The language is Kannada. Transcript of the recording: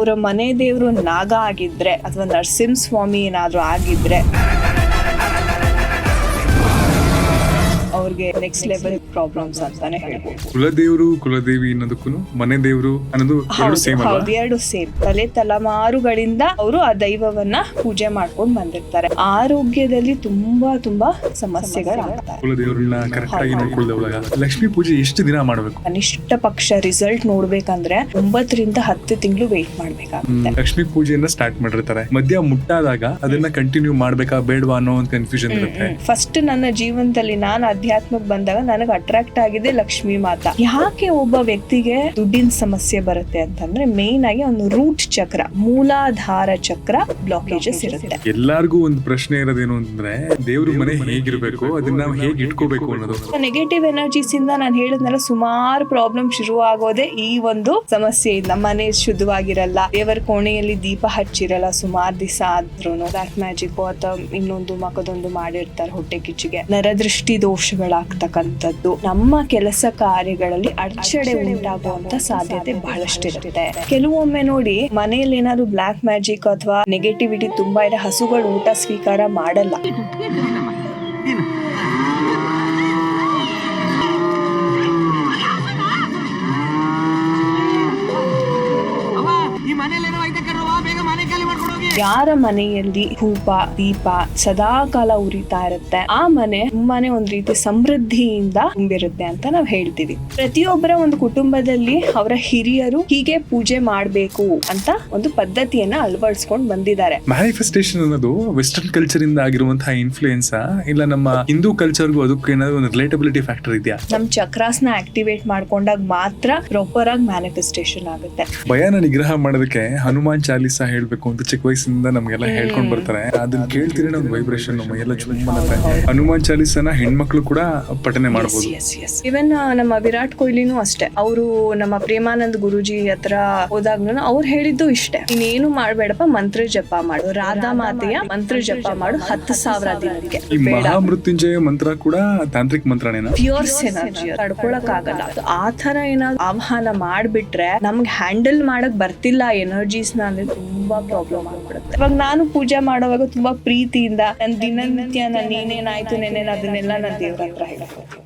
ಅವರ ಮನೆ ದೇವರು ನಾಗ ಆಗಿದ್ರೆ ಅಥವಾ ನರಸಿಂಹ ಸ್ವಾಮಿ ಏನಾದ್ರು ಆಗಿದ್ರೆ ಅವ್ರಿಗೆ ನೆಕ್ಸ್ಟ್ ಲೆವೆಲ್ ಪ್ರಾಬ್ಲಮ್ಸ್ ಅಂತಾನೆ ಹೇಳ್ಬೋದು. ಕುಲದೇವರು ಕುಲದೇವಿ ಅನ್ನೋದಕ್ಕೂ ಮನೆ ದೇವರು ಅನ್ನೋದು ಎರಡು ಸೇಮ್. ತಲೆಮಾರುಗಳಿಂದ ಅವರು ಆ ದೈವವನ್ನ ಪೂಜೆ ಮಾಡ್ಕೊಂಡು ಬಂದಿರ್ತಾರೆ. ಆರೋಗ್ಯದಲ್ಲಿ ತುಂಬಾ ಸಮಸ್ಯೆಗಳಾಗ್ತಾರೆ. ಕುಲದೇವರನ್ನ ಕರೆಕ್ಟ್ ಆಗಿ ನೋಡ್ಕೊಳ್ಳೋವಾಗ ಲಕ್ಷ್ಮೀ ಪೂಜೆ ಎಷ್ಟು ದಿನ ಮಾಡ್ಬೇಕು? ಕನಿಷ್ಠ ಪಕ್ಷ ರಿಸಲ್ಟ್ ನೋಡ್ಬೇಕಂದ್ರೆ 9 ರಿಂದ 10 ತಿಂಗಳು ವೇಟ್ ಮಾಡ್ಬೇಕಾಗುತ್ತೆ. ಲಕ್ಷ್ಮೀ ಪೂಜೆಯನ್ನ ಸ್ಟಾರ್ಟ್ ಮಾಡಿರ್ತಾರೆ, ಮಧ್ಯ ಮುಟ್ಟಾದಾಗ ಅದನ್ನ ಕಂಟಿನ್ಯೂ ಮಾಡ್ಬೇಕಾ ಬೇಡವಾ ಅನ್ನೋ ಒಂದು ಕನ್ಫ್ಯೂಷನ್ ಇರುತ್ತೆ. ಫಸ್ಟ್ ನನ್ನ ಜೀವನದಲ್ಲಿ ನಾನು ಅಧ್ಯಾತ್ಮಕ್ಕೆ ಬಂದಾಗ ನನಗೆ ಅಟ್ರಾಕ್ಟ್ ಆಗಿದೆ ಲಕ್ಷ್ಮೀ ಮಾತಾ. ಯಾಕೆ ಒಬ್ಬ ವ್ಯಕ್ತಿಗೆ ದುಡ್ಡಿನ ಸಮಸ್ಯೆ ಬರುತ್ತೆ ಅಂತಂದ್ರೆ ಮೇನ್ ಆಗಿ ಒಂದು ರೂಟ್ ಚಕ್ರ, ಮೂಲಾಧಾರ ಚಕ್ರ ಬ್ಲಾಕೇಜಸ್ ಇರುತ್ತೆ. ಎಲ್ಲಾರ್ಗು ಒಂದು ಪ್ರಶ್ನೆ ಇರೋದೇನು ಅಂತಂದ್ರೆ ದೇವ್ರ ಮನೆ ಹೇಗಿರ್ಬೇಕು, ಅದನ್ನ ನಾವು ಹೇಗೆ ಇಟ್ಕೋಬೇಕು ಅನ್ನೋದು. ನೆಗೆಟಿವ್ ಎನರ್ಜೀಸ್ ಇಂದ ನಾನು ಹೇಳಿದ್ನಲ್ಲ ಸುಮಾರು ಪ್ರಾಬ್ಲಮ್ ಶುರು ಆಗೋದೇ ಈ ಒಂದು ಸಮಸ್ಯೆಯಿಂದ. ಮನೆ ಶುದ್ಧವಾಗಿರಲ್ಲ, ದೇವರ ಕೋಣೆಯಲ್ಲಿ ದೀಪ ಹಚ್ಚಿರಲ್ಲ ಸುಮಾರು ದಿವಸ ಆದ್ರೂ, ಬ್ಲಾಕ್ ಮ್ಯಾಜಿಕ್ ಅಥವಾ ಇನ್ನೊಂದು ಮಕದೊಂದು ಮಾಡಿರ್ತಾರೆ ಹೊಟ್ಟೆ ಕಿಚ್ಚಿಗೆ, ನರದೃಷ್ಟಿ ದೋಷಗಳಾಗ್ತಕ್ಕಂಥದ್ದು, ನಮ್ಮ ಕೆಲಸ ಕಾರ್ಯಗಳಲ್ಲಿ ಅಡಚಣೆ ಉಂಟಾಗುವಂತ ಸಾಧ್ಯತೆ ಬಹಳಷ್ಟಿರುತ್ತೆ. ಕೆಲವೊಮ್ಮೆ ನೋಡಿ ಮನೆಯಲ್ಲಿ ಏನಾದ್ರು ಬ್ಲಾಕ್ ಮ್ಯಾಜಿಕ್ ಅಥವಾ ನೆಗೆಟಿವಿಟಿ ತುಂಬಾ ಇರೋ ಹಸುಗಳು ಊಟ ಸ್ವೀಕಾರ ಮಾಡಲ್ಲ. ಯಾರ ಮನೆಯಲ್ಲಿ ಧೂಪ ದೀಪ ಸದಾ ಕಾಲ ಉರಿತಾ ಇರುತ್ತೆ ಆ ಮನೆ ತುಂಬಾನೇ ಒಂದ್ ರೀತಿ ಸಮೃದ್ಧಿಯಿಂದ ತುಂಬಿರುತ್ತೆ ಅಂತ ನಾವ್ ಹೇಳ್ತೀವಿ. ಪ್ರತಿಯೊಬ್ಬರ ಒಂದು ಕುಟುಂಬದಲ್ಲಿ ಅವರ ಹಿರಿಯರು ಹೀಗೆ ಪೂಜೆ ಮಾಡ್ಬೇಕು ಅಂತ ಒಂದು ಪದ್ಧತಿಯನ್ನ ಅಳವಡಿಸ್ಕೊಂಡು ಬಂದಿದ್ದಾರೆ. ಮ್ಯಾನಿಫೆಸ್ಟೇಷನ್ ಅನ್ನೋದು ವೆಸ್ಟರ್ನ್ ಕಲ್ಚರ್ ಇಂದ ಆಗಿರುವಂತಹ ಇನ್ಫ್ಲೂಯೆನ್ಸ್ ಇಲ್ಲ ನಮ್ಮ ಹಿಂದೂ ಕಲ್ಚರ್ಗೂ ಅದಕ್ಕೂ ಏನಾದ್ರು ಒಂದು ರಿಲೇಟಬಿಲಿಟಿ ಫ್ಯಾಕ್ಟರ್ ಇದೆಯಾ? ನಮ್ ಚಕ್ರಾಸ್ನ ಆಕ್ಟಿವೇಟ್ ಮಾಡ್ಕೊಂಡಾಗ ಮಾತ್ರ ಪ್ರಾಪರ್ ಆಗಿ ಮ್ಯಾನಿಫೆಸ್ಟೇಷನ್ ಆಗುತ್ತೆ. ಭಯನ ನಿಗ್ರಹ ಮಾಡೋದಕ್ಕೆ ಹನುಮಾನ್ ಚಾಲೀಸ ಹೇಳ್ಬೇಕು ಅಂತ ಚಿಕ್ಕ ವಯಸ್ಸಿಂದ ನಮ್ಗೆಲ್ಲ ಹೇಳ್ಕೊಂಡ್ ಬರ್ತಾರೆ. ಅದನ್ನ ಕೇಳ್ತೀರಿ ನಮ್ ವೈಬ್ರೇಷನ್ ಮೈಯೆಲ್ಲ ಚುಮ್ಮನತ್ತೆ. ಹನುಮಾನ್ ಚಾಲೀಸನ ಹೆಣ್ಮಕ್ಳು ಕೂಡ ಪಠನೆ ಮಾಡಬಹುದು. ಇವನ್ ನಮ್ಮ ವಿರಾಟ್ ಕೊಹ್ಲಿನೂ ಅಷ್ಟೇ. ಅವರು ನಮ್ಮ ಪ್ರೇಮಾನಂದ್ ಗುರುಜಿ ಹತ್ರ ಹೋದಾಗ್ಲೂ ಅವ್ರು ಹೇಳಿದ್ದು ಇಷ್ಟೇ, ಇನ್ನೇನು ಮಾಡ್ಬೇಡಪ್ಪ, ಮಂತ್ರ ಜಪ ಮಾಡು, ರಾಧಾ ಮಾತೆಯ ಮಂತ್ರ ಜಪ ಮಾಡು 10,000 ದಿನಕ್ಕೆ. ಈ ಮಹಾಮೃತ್ಯುಂಜಯ ಮಂತ್ರ ಕೂಡ ತಾಂತ್ರಿಕ್ ಮಂತ್ರನೇನಾ? ಪ್ಯೂರ್ಸ್ ಎನರ್ಜಿ ತಡ್ಕೊಳಕ್ ಆಗಲ್ಲ. ಆ ತರ ಏನಾದ್ರು ಆಹ್ವಾನ ಮಾಡ್ಬಿಟ್ರೆ ನಮ್ಗೆ ಹ್ಯಾಂಡಲ್ ಮಾಡಕ್ ಬರ್ತಿಲ್ಲ ಎನರ್ಜೀಸ್ ನ ಅಂದ್ರೆ ತುಂಬಾ ಪ್ರಾಬ್ಲಮ್ ಆಗ್ಬಿಡುತ್ತೆ. ಇವಾಗ ನಾನು ಪೂಜೆ ಮಾಡುವಾಗ ತುಂಬಾ ಪ್ರೀತಿಯಿಂದ ನನ್ ದಿನನಿತ್ಯ ನಾನು ಏನೇನಾಯ್ತು ನೆನೆ ಅದನ್ನೆಲ್ಲ ನಾನು ದೇವ್ರ ಹತ್ರ ಹೇಳ್ಕೊತೀನಿ.